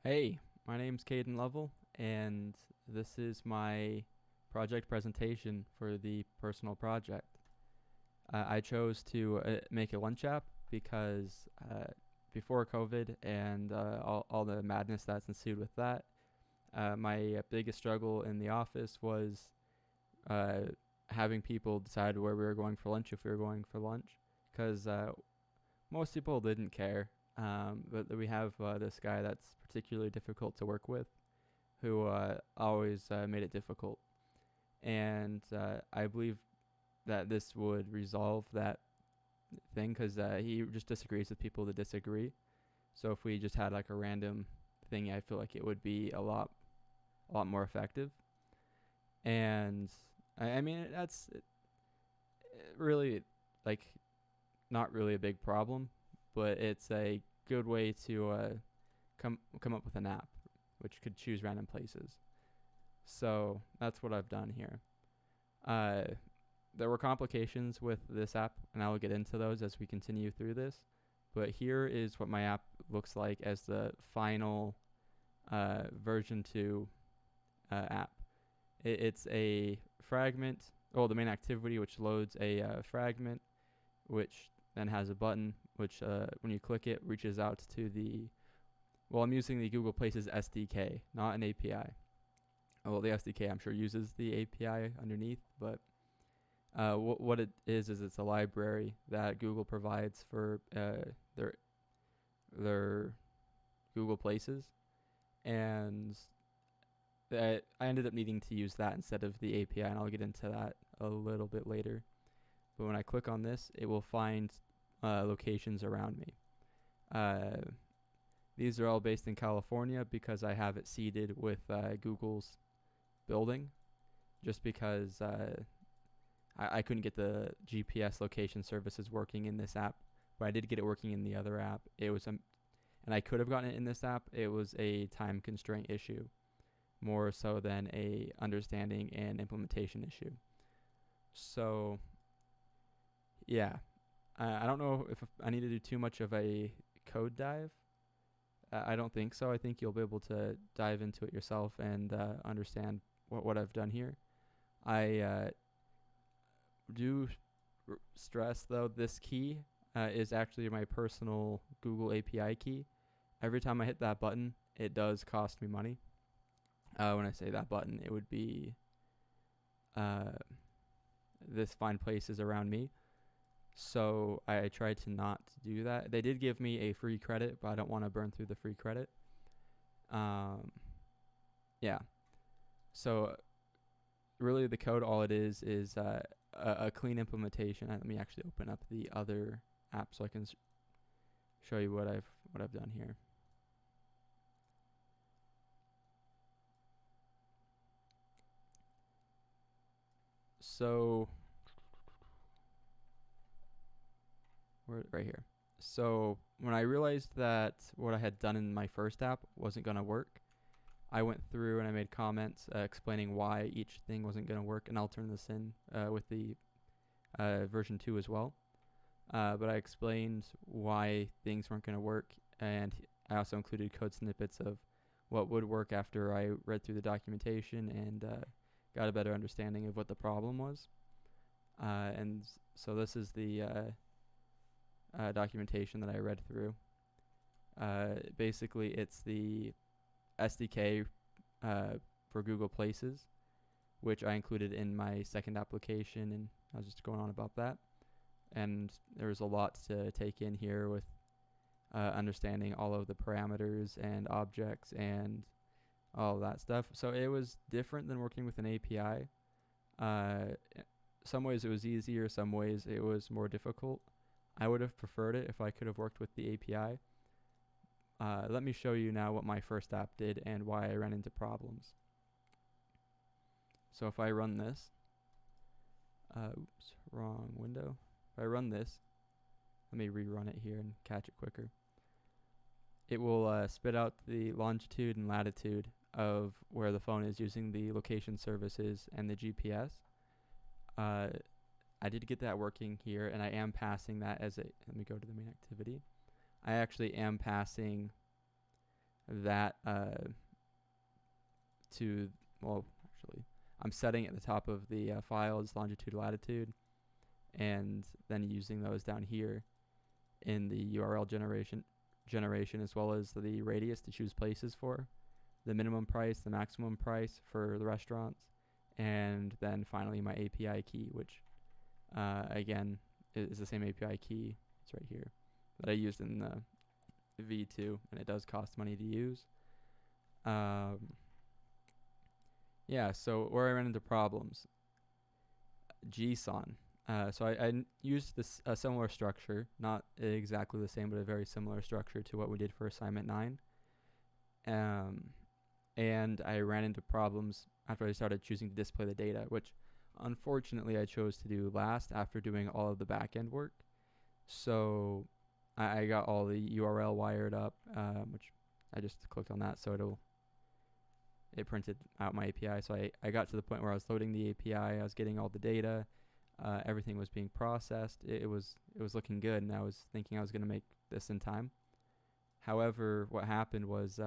Hey, my name's Kaden Lovell, and this is my project presentation for the personal project. I chose to make a lunch app because before COVID and all the madness that's ensued with that, my biggest struggle in the office was uh, having people decide where we were going for lunch if we were going for lunch, because most people didn't care. But we have this guy that's particularly difficult to work with, who always made it difficult. And I believe that this would resolve that thing because he just disagrees with people that disagree. So if we just had like a random thing, I feel like it would be a lot more effective. And I mean, that's really like not really a big problem, but it's a good way to come up with an app, which could choose random places. So that's what I've done here. Uh, there were complications with this app, and I will get into those as we continue through this. But here is what my app looks like as the final version 2 app. It's a fragment, the main activity, which loads a fragment, which then has a button, which when you click it, reaches out to I'm using the Google Places SDK, not an API. Well, the SDK I'm sure uses the API underneath, but what it is it's a library that Google provides for their Google Places, and that I ended up needing to use that instead of the API, and I'll get into that a little bit later. But when I click on this, it will find locations around me. Uh, these are all based in California because I have it seeded with Google's building, just because I couldn't get the GPS location services working in this app, but I did get it working in the other app. And I could have gotten it in this app. It was a time constraint issue, more so than a understanding and implementation issue. So, yeah, I don't know if I need to do too much of a code dive. I don't think so. I think you'll be able to dive into it yourself and understand what I've done here. I do stress, though, this key is actually my personal Google API key. Every time I hit that button, it does cost me money. When I say that button, it would be uh, this find places around me. So I tried to not do that. They did give me a free credit, but I don't want to burn through the free credit. Yeah. So really, the code, all it is a clean implementation. Let me actually open up the other app so I can show you what I've done here. So right here. So when I realized that what I had done in my first app wasn't going to work, I went through and I made comments explaining why each thing wasn't going to work, and I'll turn this in with the version 2 as well. But I explained why things weren't going to work, and I also included code snippets of what would work after I read through the documentation and got a better understanding of what the problem was. And so this is the documentation that I read through. Basically, it's the SDK for Google Places, which I included in my second application, and I was just going on about that. And there's a lot to take in here with understanding all of the parameters and objects and all of that stuff. So it was different than working with an API. Some ways it was easier, some ways it was more difficult. I would have preferred it if I could have worked with the API. Let me show you now what my first app did and why I ran into problems. So if I run this, wrong window. If I run this, let me rerun it here and catch it quicker. It will spit out the longitude and latitude of where the phone is using the location services and the GPS. I did get that working here, and I am passing that as a, let me go to the main activity. I actually am passing that to, well, actually, I'm setting at the top of the file is longitude, latitude, and then using those down here in the URL generation as well as the radius to choose places for, the minimum price, the maximum price for the restaurants, and then finally my API key, which again is the same API key. It's right here that I used in the V2, and it does cost money to use. Yeah, so where I ran into problems, JSON. So I used this a similar structure, not exactly the same, but a very similar structure to what we did for assignment 9. And I ran into problems after I started choosing to display the data, which unfortunately I chose to do last after doing all of the backend work. So I got all the URL wired up, which I just clicked on that, so it printed out my API. So I got to the point where I was loading the API, I was getting all the data, everything was being processed. It was looking good, and I was thinking I was going to make this in time. However, what happened was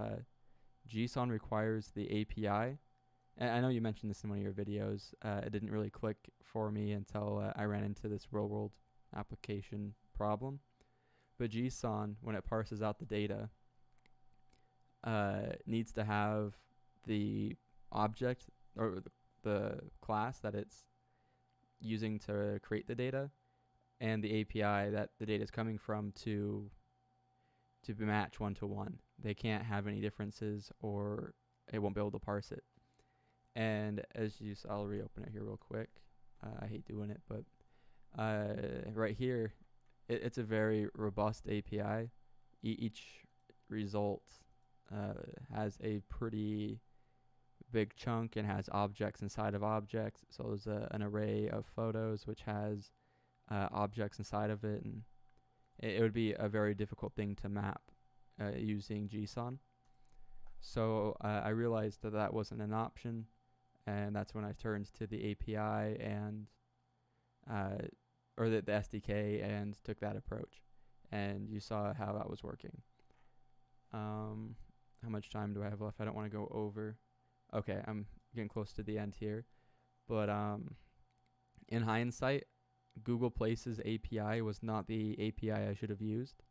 JSON requires the API. And I know you mentioned this in one of your videos. It didn't really click for me until I ran into this real-world application problem. But JSON, when it parses out the data, needs to have the object or the class that it's using to create the data and the API that the data is coming from to match one-to-one. They can't have any differences or it won't be able to parse it. And as you saw, I'll reopen it here real quick. I hate doing it, but right here, it's a very robust API. Each result has a pretty big chunk and has objects inside of objects. So there's an array of photos which has objects inside of it, and it would be a very difficult thing to map using JSON. So I realized that wasn't an option, and that's when I turned to the API and or the SDK and took that approach. And you saw how that was working. How much time do I have left? I don't want to go over. Okay, I'm getting close to the end here. But in hindsight, Google Places API was not the API I should have used.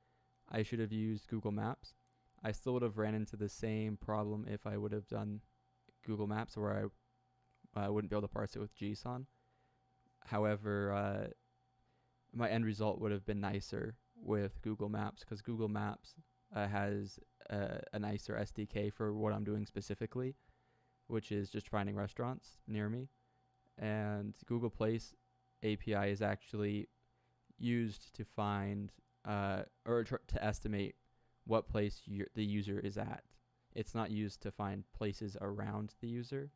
I should have used Google Maps. I still would have ran into the same problem if I would have done Google Maps, where I wouldn't be able to parse it with JSON. However, my end result would have been nicer with Google Maps, because Google Maps has a nicer SDK for what I'm doing specifically, which is just finding restaurants near me. And Google Place API is actually used to find to estimate what place the user is at. It's not used to find places around the user.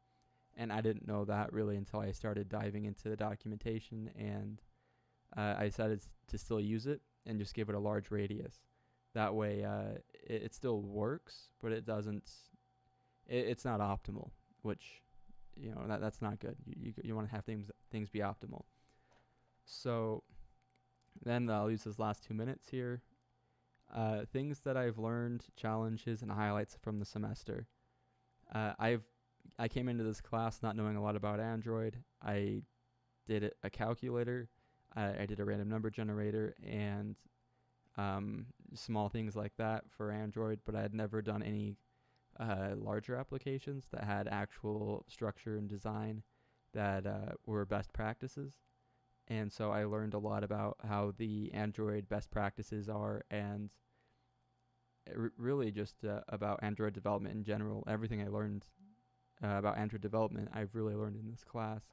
And I didn't know that really until I started diving into the documentation, and I decided to still use it and just give it a large radius. That way it still works, but it doesn't, it's not optimal, which, you know, that's not good. You want to have things be optimal. So then I'll use those last 2 minutes here. Things that I've learned, challenges, and highlights from the semester. I came into this class not knowing a lot about Android. I did a calculator. I did a random number generator and small things like that for Android, but I had never done any larger applications that had actual structure and design that were best practices. And so I learned a lot about how the Android best practices are, and really just about Android development in general. Everything I learned about Android development, I've really learned in this class.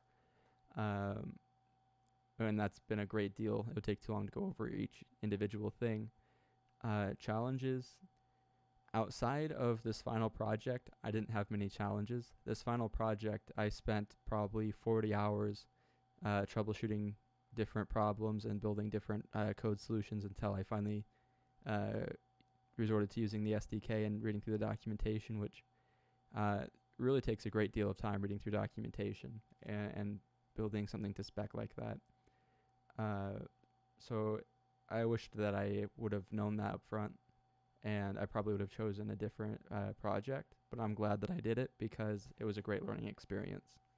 And that's been a great deal. It would take too long to go over each individual thing. Challenges. Outside of this final project, I didn't have many challenges. This final project, I spent probably 40 hours troubleshooting different problems and building different code solutions until I finally resorted to using the SDK and reading through the documentation, which really takes a great deal of time reading through documentation and building something to spec like that. So I wished that I would have known that up front and I probably would have chosen a different project, but I'm glad that I did it because it was a great learning experience.